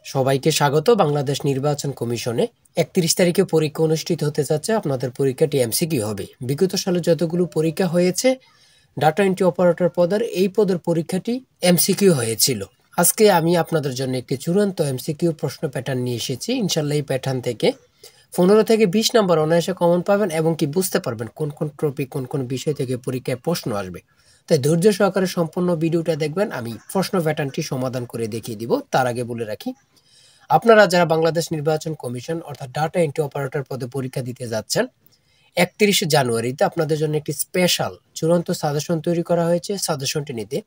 সবাইকে স্বাগত বাংলাদেশ নির্বাচন কমিশনে। ৩১ তারিখে পরীক্ষা অনুষ্ঠিত হতে যাচ্ছে। আপনাদের পরীক্ষাটি এমসিকিউ হবে। বিগত সালে যতগুলো পরীক্ষা হয়েছে ডাটা এন্ট্রি অপারেটর পদের, এই পদের পরীক্ষাটি এমসিকিউ হয়েছিল। আজকে আমি আপনাদের জন্য একটি চূড়ান্ত এমসিকিউ প্রশ্ন প্যাটার্ন নিয়ে এসেছি। ইনশাল্লাহ এই প্যাটার্ন থেকে 15 থেকে 20 নম্বর অনায়াসে কমন পাবেন এবং কি বুঝতে পারবেন কোন কোন টপিক, কোন কোন বিষয় থেকে পরীক্ষায় প্রশ্ন আসবে। তাই ধৈর্য সহকারে সম্পূর্ণ ভিডিওটা দেখবেন। আমি প্রশ্ন প্যাটার্নটি সমাধান করে দেখিয়ে দিব। তার আগে বলে রাখি, আপনারা যারা বাংলাদেশ নির্বাচন কমিশন অর্থাৎ ডাটা এন্ট্রি অপারেটর পদে পরীক্ষা দিতে যাচ্ছেন, 31 জানুয়ারিতে আপনাদের জন্য একটি স্পেশাল চূড়ান্ত সাজেশন তৈরি করা হয়েছে। সাজেশনটি নিতে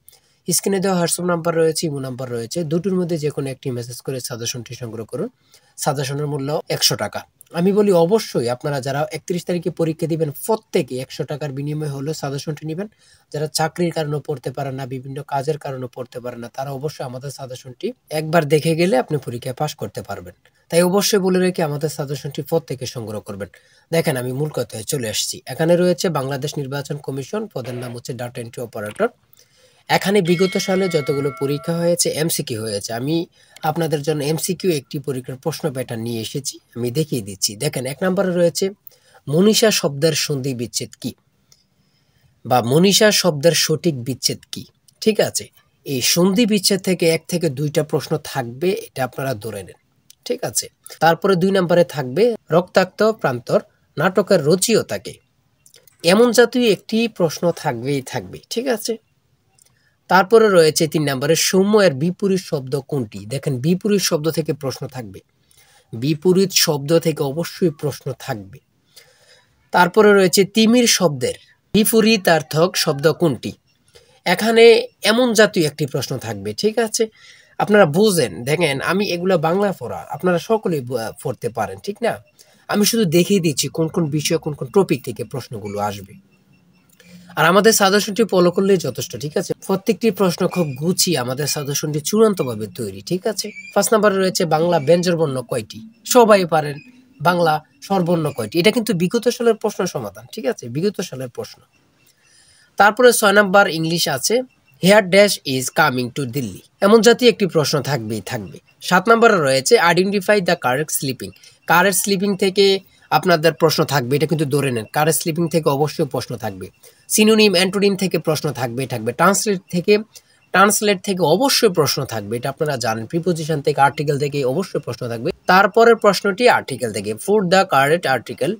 স্ক্রিনে দেওয়া হোয়াটসঅ্যাপ নাম্বার রয়েছে, ইমো নাম্বার রয়েছে, দুটোর মধ্যে যে কোনো একটি মেসেজ করে সাজেশনটি সংগ্রহ করুন। সাজেশনের মূল্য 100 টাকা। আমি বলি অবশ্যই আপনারা যারা 31 তারিখে পরীক্ষা দিবেন প্রত্যেকে 100 টাকার বিনিময়ে হলেও সাজেশনটি নেবেন। যারা চাকরির কারণে পড়তে পারেন না, বিভিন্ন কাজের কারণে পড়তে পারেন না, তারা অবশ্যই আমাদের সাজেশনটি একবার দেখে গেলে আপনি পরীক্ষায় পাশ করতে পারবেন। তাই অবশ্যই বলে রেখে আমাদের সাজেশনটি প্রত্যেকে সংগ্রহ করবেন। দেখেন, আমি মূল কথায় চলে আসছি। এখানে রয়েছে বাংলাদেশ নির্বাচন কমিশন, পদের নাম হচ্ছে ডাটা এন্ট্রি অপারেটর। এখানে বিগত সালে যতগুলো পরীক্ষা হয়েছে এমসিকিউ হয়েছে। আমি আপনাদের জন্য এমসিকিউ একটি পরীক্ষার প্রশ্ন প্যাটার্ন নিয়ে এসেছি, আমি দেখিয়ে দিচ্ছি। দেখেন, 1 নম্বরে রয়েছে মনীষা শব্দের সন্ধি বিচ্ছেদ কি, বা মনীষা শব্দের সঠিক বিচ্ছেদ কি। ঠিক আছে, এই সন্ধি বিচ্ছেদ থেকে 1 থেকে 2টা প্রশ্ন থাকবে, এটা আপনারা ধরে নেন। ঠিক আছে, তারপরে 2 নম্বরে থাকবে রক্তাক্ত প্রান্তর নাটকের রচয়িতাকে। এমন জাতীয় একটি প্রশ্ন থাকবেই থাকবে। ঠিক আছে, তারপরে রয়েছে 3 নম্বরে সৌম্য এর বিপরীত শব্দ কোনটি। দেখেন, বিপরীত শব্দ থেকে প্রশ্ন থাকবে, বিপরীত শব্দ থেকে অবশ্যই প্রশ্ন থাকবে। তারপরে রয়েছে তিমির শব্দের বিপরীতার্থক শব্দ কোনটি। এখানে এমন জাতীয় একটি প্রশ্ন থাকবে। ঠিক আছে, আপনারা বুঝেন। দেখেন, আমি এগুলা বাংলা পড়া, আপনারা সকলেই পড়তে পারেন, ঠিক না? আমি শুধু দেখিয়ে দিচ্ছি কোন কোন বিষয়, কোন কোন টপিক থেকে প্রশ্নগুলো আসবে। আর আমাদের সাজেশনটি ফলো করলেই যথেষ্ট। ঠিক আছে, প্রত্যেকটি প্রশ্ন খুব গুছিয়ে আমাদের সাজেশনটি চূড়ান্তভাবে তৈরি। ঠিক আছে, 5 নম্বরে রয়েছে বাংলা ব্যঞ্জনবর্ণ কয়টি। সবাই পারেন, বাংলা স্বরবর্ণ কয়টি। এটা কিন্তু বিগত সালের প্রশ্ন সমাধান। ঠিক আছে, বিগত সালের প্রশ্ন। তারপরে 6 নম্বর ইংলিশ আছে, here dash is coming to Delhi. এমন জাতীয় একটি প্রশ্ন থাকবেই থাকবে। 7 নম্বরে রয়েছে আইডেন্টিফাই দ্য কারেক্ট স্লিপিং। কারেক্ট স্লিপিং থেকে আপনাদের প্রশ্ন থাকবে, এটা কিন্তু ধরে নেন। কারেক্ট স্লিপিং থেকে অবশ্যই প্রশ্ন থাকবে। সিনোনিম অ্যান্টোনিম থেকে প্রশ্ন থাকবে। ট্রান্সলেট থেকে অবশ্যই প্রশ্ন থাকবে, এটা আপনারা জানেন। প্রিপোজিশন থেকে, আর্টিকেল থেকে অবশ্যই প্রশ্ন থাকবে। তারপরের প্রশ্নটি আর্টিকেল থেকে, put the correct article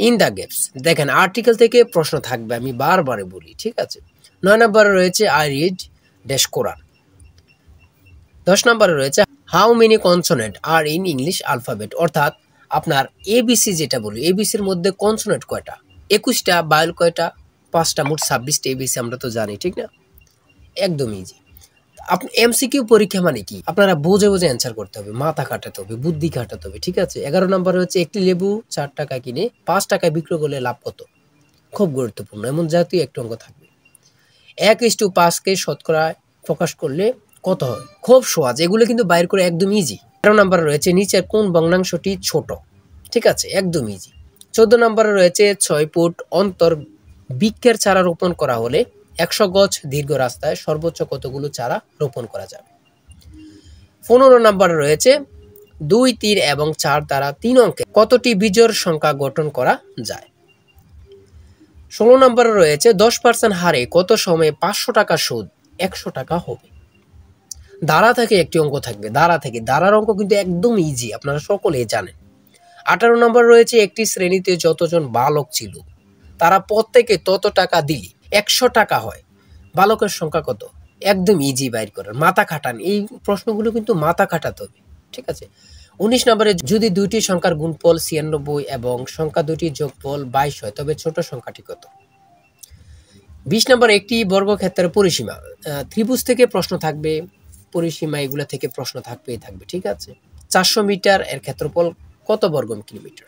in the gaps. দেখেন, আর্টিকেল থেকে প্রশ্ন থাকবে, আমি বারবারে বলি। ঠিক আছে, 9 নম্বরে রয়েছে আই রিড ড্যাশ কোরআন। 10 নম্বরে রয়েছে how many consonant are in English alphabet. অর্থাৎ আপনার এবিসি যেটা বলি, এবিসির মধ্যে কনসোনেন্ট কয়টা, 21টা, বায়োল কয়টা, 5টা, মোট 26টা এবিসি আমরা তো জানি। ঠিক না, একদম ইজি। আপনি এমসিকিউ পরীক্ষা মানে কি, আপনারা বুঝে বুঝে অ্যান্সার করতে হবে, মাথা খাটাতে হবে, বুদ্ধি খাটাতে হবে। ঠিক আছে, 11 নম্বরে হচ্ছে একটি লেবু 4 টাকা কিনে 5 টাকায় বিক্রি করলে লাভ কত। খুব গুরুত্বপূর্ণ, এমন জাতীয় একটু অঙ্ক থাকবে। 1:5কে শতকরায় প্রকাশ করলে কত হয়। খুব সহজ, এগুলো কিন্তু বাইর করে একদম ইজি। 13 নম্বরে রয়েছে নিচের কোন ভগ্নাংশটি ছোট। ঠিক আছে, একদম ইজি। 14 নম্বরে রয়েছে 6 ফুট অন্তর বৃক্ষের চারা রোপণ করা হলে 100 গজ দীর্ঘ রাস্তায় সর্বোচ্চ কতগুলো চারা রোপণ করা যাবে। 15 নম্বরে রয়েছে 2, 3 এবং 4 দ্বারা 3 অঙ্কে কতটি বিজোড় সংখ্যা গঠন করা যায়। 16 নম্বরে রয়েছে 10% হারে কত সময়ে 500 টাকা সুদ 100 টাকা হবে। দ্বারা থেকে একটি অঙ্ক থাকবে, দ্বারার অঙ্ক কিন্তু একদম ইজি, আপনারা সকলেই জানেন। 18 নম্বর রয়েছে একটি শ্রেণীতে যতজন বালক ছিল তারা প্রত্যেকে তত টাকা দিলে 100 টাকা হয়। বালকের সংখ্যা কত। একদম ইজি বাইর করার, মাথা খাটান। এই প্রশ্নগুলো কিন্তু মাথা খাটাতে হবে। ঠিক আছে, 19 নম্বরে যদি দুইটি সংখ্যার গুণফল 96 এবং সংখ্যা দুটির যোগফল 22 হয় তবে ছোট সংখ্যাটি কত। 20 নম্বর একটি বর্গক্ষেত্রের পরিসীমা। ত্রিভুজ থেকে প্রশ্ন থাকবে, পরিসীমা এগুলা থেকে প্রশ্ন থাকবেই থাকবে। ঠিক আছে, 400 মিটার এর ক্ষেত্রফল কত বর্গ কিলোমিটার।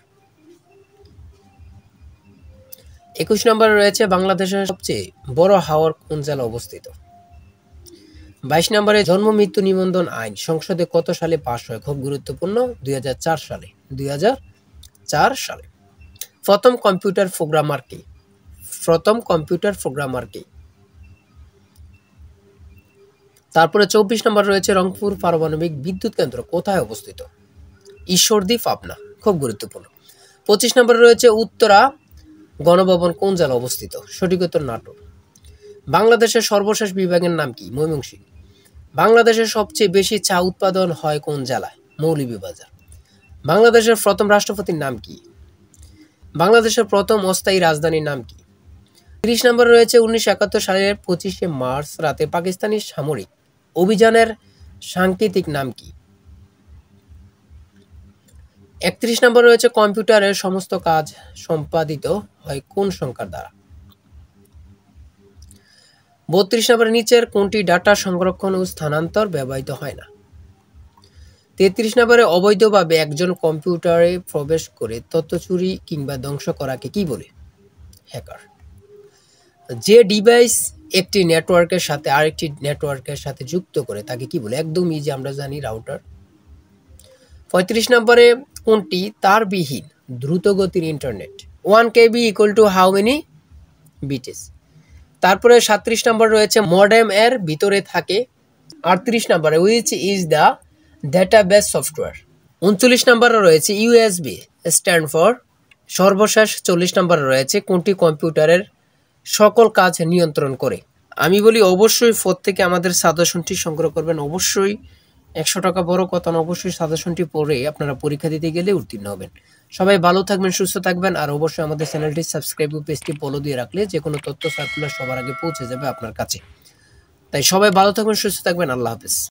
21 নম্বরে রয়েছে বাংলাদেশের সবচেয়ে বড় হাওর কোন জেলা অবস্থিত। 22 নম্বরে জন্ম মৃত্যু নিবন্ধন আইন সংসদে কত সালে পাশ হয়। খুব গুরুত্বপূর্ণ, 2004 সালে। 2004 সালে। প্রথম কম্পিউটার প্রোগ্রামার কে। তারপরে 24 নম্বর রয়েছে রংপুর পারমাণবিক বিদ্যুৎ কেন্দ্র কোথায় অবস্থিত? ঈশ্বরদী, পাবনা। খুব গুরুত্বপূর্ণ। 25 নম্বরে রয়েছে উত্তরা গণভবন কোন জেলায় অবস্থিত? সঠিক উত্তর নাটোর। বাংলাদেশের সর্বশেষ বিভাগের নাম কি? ময়মনসিংহ। বাংলাদেশের সবচেয়ে বেশি চা উৎপাদন হয় কোন জেলায়? মৌলভীবাজার। বাংলাদেশের প্রথম রাষ্ট্রপতির নাম কি? বাংলাদেশের প্রথম অস্থায়ী রাজধানীর নাম কি? 30 নম্বরে রয়েছে 1971 সালের 25শে মার্চ রাতে পাকিস্তানি সামরিক অভিযানের সাংকেতিক নাম কি? 31 নম্বরে রয়েছে কম্পিউটারের সমস্ত কাজ সম্পাদিত হয় কোন সংখ্যার দ্বারা? 32 নম্বরে নিচের কোনটি ডাটা সংরক্ষণ ও স্থানান্তর ব্যবহৃত হয় না? 33 নম্বরে অবৈধভাবে একজন কম্পিউটারে প্রবেশ করে তথ্য চুরি কিংবা ধ্বংস করাকে কি বলে? হ্যাকার। যে ডিভাইস একটি নেটওয়ার্কের সাথে আরেকটি নেটওয়ার্কের সাথে যুক্ত করে তাকে কি বলে? একদম ইজি, আমরা জানি রাউটার। 35 নম্বরে কোনটি তারবিহীন দ্রুতগতির internet? 1 KB equal to how many bits? তারপরে 37 নম্বর রয়েছে মডেম এর ভিতরে থাকে। 38 নম্বরে which is the database software? 39 নম্বরে রয়েছে ইউএসবি স্ট্যান্ড ফর। সর্বশেষ 40 নম্বরে রয়েছে কোনটি কম্পিউটারের সকল কাজ নিয়ন্ত্রণ করে? আমি বলি অবশ্যই থেকে আমাদের সাজেশনটি সংগ্রহ করবেন। অবশ্যই 100 টাকা বড় কথা না, অবশ্যই সাজেশনটি পড়ে আপনারা পরীক্ষা দিতে গেলে উত্তীর্ণ হবেন। সবাই ভালো থাকবেন, সুস্থ থাকবেন, আর অবশ্যই আমাদের চ্যানেলটি সাবস্ক্রাইব ও পেজটি ফলো দিয়ে রাখলে যে কোনো তথ্য সার্কুলার সবার আগে পৌঁছে যাবে আপনার কাছে। তাই সবাই ভালো থাকবেন, সুস্থ থাকবেন। আল্লাহ হাফেজ।